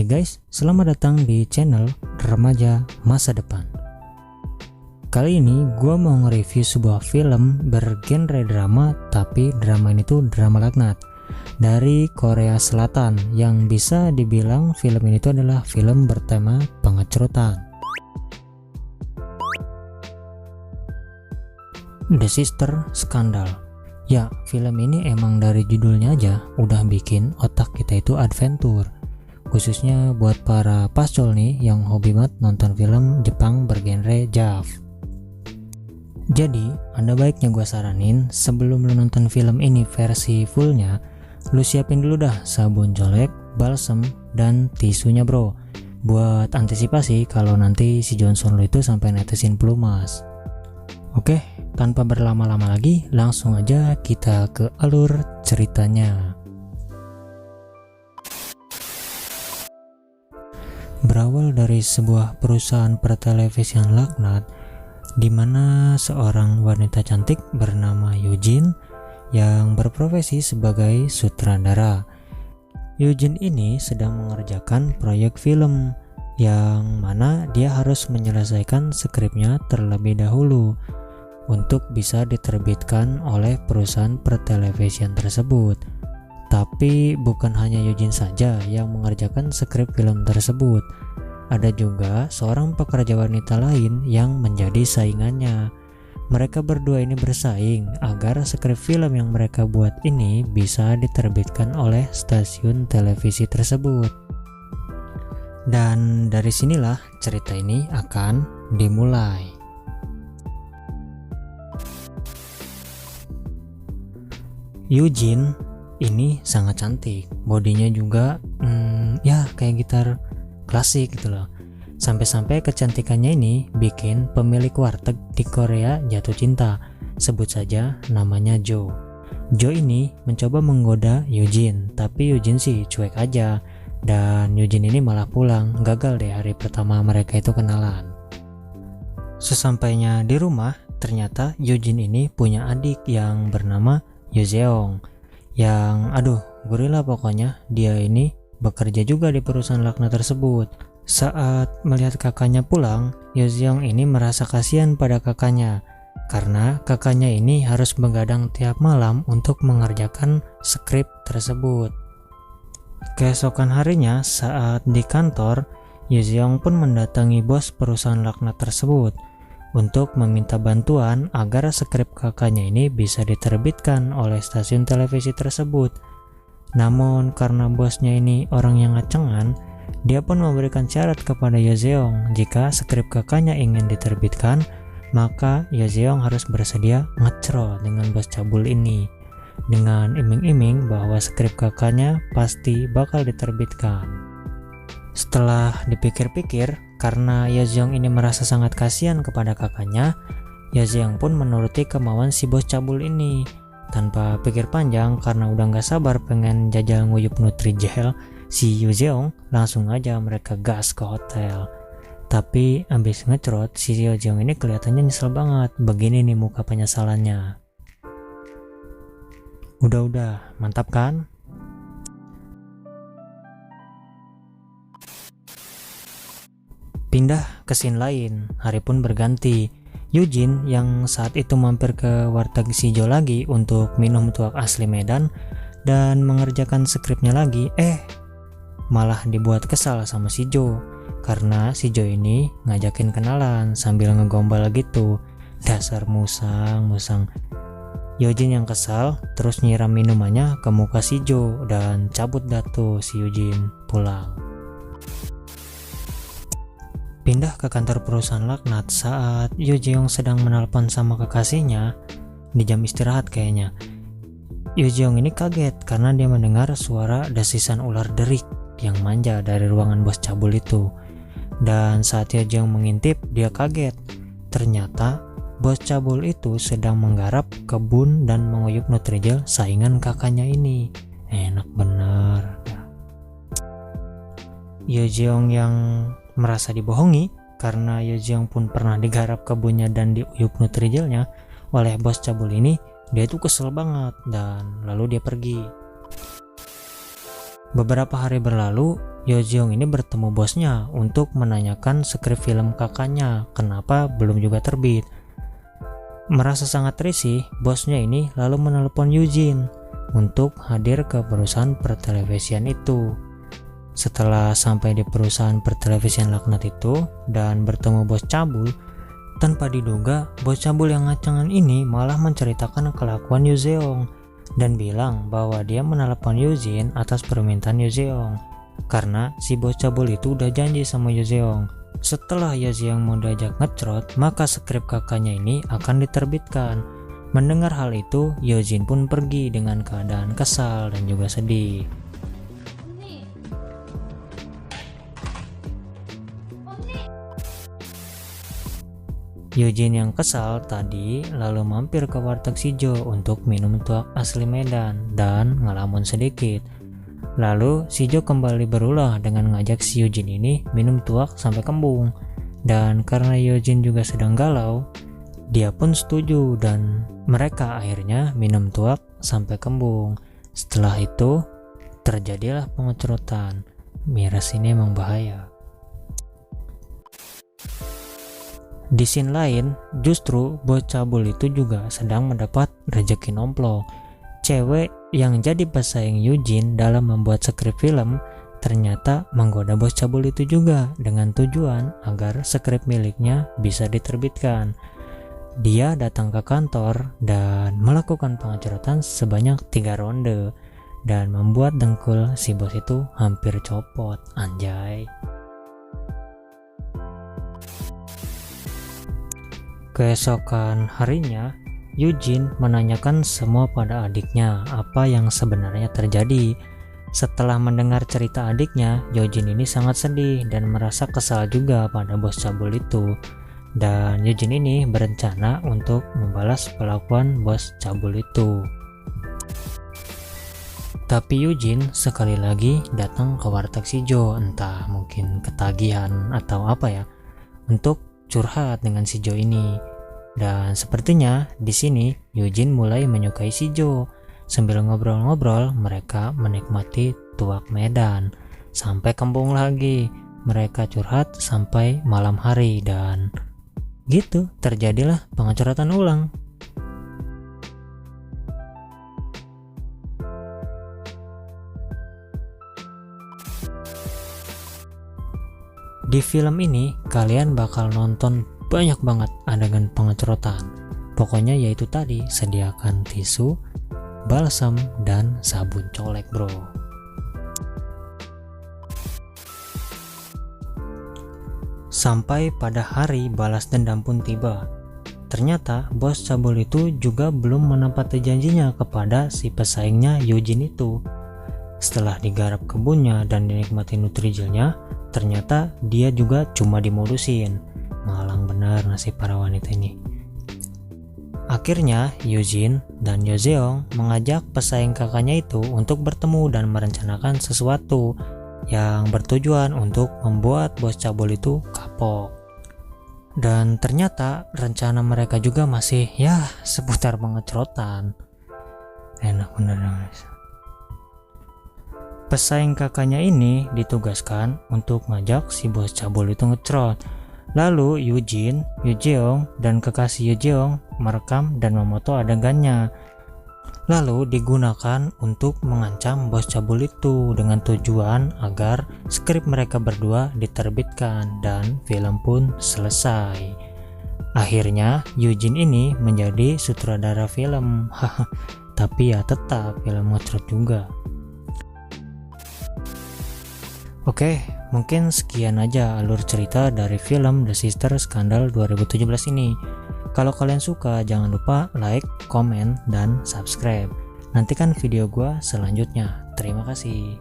Hai guys, selamat datang di channel Remaja Masa Depan. Kali ini gue mau nge-review sebuah film bergenre drama, tapi drama ini tuh drama laknat dari Korea Selatan, yang bisa dibilang film ini tuh adalah film bertema pengecrutan. The Sister Scandal. Ya, film ini emang dari judulnya aja udah bikin otak kita itu adventure, khususnya buat para pascol nih yang hobi banget nonton film Jepang bergenre JAV. Jadi, ada baiknya gue saranin sebelum lu nonton film ini versi fullnya, lu siapin dulu dah sabun colek, balsem, dan tisunya bro, buat antisipasi kalau nanti si Johnson lu itu sampai netesin pelumas. Oke, tanpa berlama-lama lagi, langsung aja kita ke alur ceritanya. Berawal dari sebuah perusahaan pertelevisian laknat, di mana seorang wanita cantik bernama Eugene yang berprofesi sebagai sutradara. Eugene ini sedang mengerjakan proyek film, yang mana dia harus menyelesaikan skripnya terlebih dahulu untuk bisa diterbitkan oleh perusahaan pertelevisian tersebut. Tapi bukan hanya Eugene saja yang mengerjakan skrip film tersebut. Ada juga seorang pekerja wanita lain yang menjadi saingannya. Mereka berdua ini bersaing agar skrip film yang mereka buat ini bisa diterbitkan oleh stasiun televisi tersebut. Dan dari sinilah cerita ini akan dimulai. Eugene ini sangat cantik, bodinya juga ya kayak gitar klasik gitu loh. Sampai-sampai kecantikannya ini bikin pemilik warteg di Korea jatuh cinta. Sebut saja namanya Joe. Joe ini mencoba menggoda Eugene, tapi Eugene sih cuek aja. Dan Eugene ini malah pulang, gagal deh hari pertama mereka itu kenalan. Sesampainya di rumah, ternyata Eugene ini punya adik yang bernama Yoseong, yang gurila pokoknya. Dia ini bekerja juga di perusahaan laknat tersebut. Saat melihat kakaknya pulang, Yoseong ini merasa kasihan pada kakaknya, karena kakaknya ini harus begadang tiap malam untuk mengerjakan skrip tersebut. Keesokan harinya saat di kantor, Yoseong pun mendatangi bos perusahaan laknat tersebut untuk meminta bantuan agar skrip kakaknya ini bisa diterbitkan oleh stasiun televisi tersebut. Namun karena bosnya ini orang yang ngacengan, dia pun memberikan syarat kepada Yoseong jika skrip kakaknya ingin diterbitkan, maka Yoseong harus bersedia ngecrol dengan bos cabul ini, dengan iming-iming bahwa skrip kakaknya pasti bakal diterbitkan. Setelah dipikir-pikir, karena Yoseong ini merasa sangat kasihan kepada kakaknya, Yoseong pun menuruti kemauan si bos cabul ini. Tanpa pikir panjang, karena udah gak sabar pengen jajal nguyup Nutrijel, si Yoseong langsung aja mereka gas ke hotel. Tapi abis ngecrot, si Yoseong ini kelihatannya nyesel banget. Begini nih muka penyesalannya. Udah, mantap kan? Pindah ke scene lain, hari pun berganti. Eugene yang saat itu mampir ke warteg si Joe lagi untuk minum tuak asli Medan dan mengerjakan skripnya lagi, malah dibuat kesal sama si Joe, karena si Joe ini ngajakin kenalan sambil ngegombal gitu. Dasar musang. Eugene yang kesal terus nyiram minumannya ke muka si Joe dan cabut datu si Eugene pulang. Pindah ke kantor perusahaan laknat saat Yojeong sedang menelpon sama kekasihnya di jam istirahat kayaknya. Yojeong ini kaget karena dia mendengar suara desisan ular derik yang manja dari ruangan bos cabul itu. Dan saat Yojeong mengintip, dia kaget. Ternyata bos cabul itu sedang menggarap kebun dan menguyup Nutrijel saingan kakaknya ini. Enak bener. Yojeong yang merasa dibohongi karena Yojeong pun pernah digarap kebunnya dan diuyup Nutrijelnya oleh bos cabul ini, dia tuh kesel banget dan lalu dia pergi. Beberapa hari berlalu, Yojeong ini bertemu bosnya untuk menanyakan skrip film kakaknya kenapa belum juga terbit. Merasa sangat risih, bosnya ini lalu menelepon Yujin untuk hadir ke perusahaan pertelevisian itu. Setelah sampai di perusahaan pertelevisian laknat itu dan bertemu bos cabul, tanpa diduga bos cabul yang ngacangan ini malah menceritakan kelakuan Yojeong dan bilang bahwa dia menelepon Yujin atas permintaan Yojeong karena si bos cabul itu udah janji sama Yojeong. Setelah Yojeong mau diajak ngecrot, maka skrip kakaknya ini akan diterbitkan. Mendengar hal itu, Yojin pun pergi dengan keadaan kesal dan juga sedih. Yojin yang kesal tadi lalu mampir ke warteg Sijo untuk minum tuak asli Medan dan ngelamun sedikit. Lalu Sijo kembali berulah dengan ngajak si Yojin ini minum tuak sampai kembung. Dan karena Yojin juga sedang galau, dia pun setuju dan mereka akhirnya minum tuak sampai kembung. Setelah itu terjadilah pengecerotan. Miras ini emang bahaya. Di scene lain, justru bos cabul itu juga sedang mendapat rezeki nomplok. Cewek yang jadi pesaing Yujin dalam membuat skrip film ternyata menggoda bos cabul itu juga dengan tujuan agar skrip miliknya bisa diterbitkan. Dia datang ke kantor dan melakukan pengecerotan sebanyak 3 ronde dan membuat dengkul si bos itu hampir copot. Anjay. Keesokan harinya, Yujin menanyakan semua pada adiknya apa yang sebenarnya terjadi. Setelah mendengar cerita adiknya, Yujin ini sangat sedih dan merasa kesal juga pada bos cabul itu. Dan Yujin ini berencana untuk membalas perlakuan bos cabul itu. Tapi Yujin sekali lagi datang ke warteg Sijo, entah mungkin ketagihan atau apa ya, untuk curhat dengan Sijo ini. Dan sepertinya di sini Yujin mulai menyukai Sijo. Sambil ngobrol-ngobrol, mereka menikmati tuak Medan sampai kembung lagi. Mereka curhat sampai malam hari dan gitu terjadilah pengecerotan ulang. Di film ini kalian bakal nonton banyak banget adegan pengecerotan. Pokoknya yaitu tadi, sediakan tisu, balsam, dan sabun colek bro. Sampai pada hari balas dendam pun tiba. Ternyata bos cabul itu juga belum menepati janjinya kepada si pesaingnya Yujin itu. Setelah digarap kebunnya dan dinikmati nutrijilnya, ternyata dia juga cuma dimodusin. Malang benar nasib para wanita ini. Akhirnya Yujin dan Yojeong mengajak pesaing kakaknya itu untuk bertemu dan merencanakan sesuatu yang bertujuan untuk membuat bos cabul itu kapok. Dan ternyata rencana mereka juga masih ya seputar pengecerotan. Enak bener guys. Pesaing kakaknya ini ditugaskan untuk ngajak si bos cabul itu ngecerot. Lalu Yujin, Yojeong, dan kekasih Yojeong merekam dan memoto adegannya. Lalu digunakan untuk mengancam bos cabul itu dengan tujuan agar skrip mereka berdua diterbitkan dan film pun selesai. Akhirnya Yujin ini menjadi sutradara film. Tapi ya tetap film ngecerot juga. Oke, mungkin sekian aja alur cerita dari film The Sister Scandal 2017 ini. Kalau kalian suka, jangan lupa like, komen, dan subscribe. Nantikan video gua selanjutnya. Terima kasih.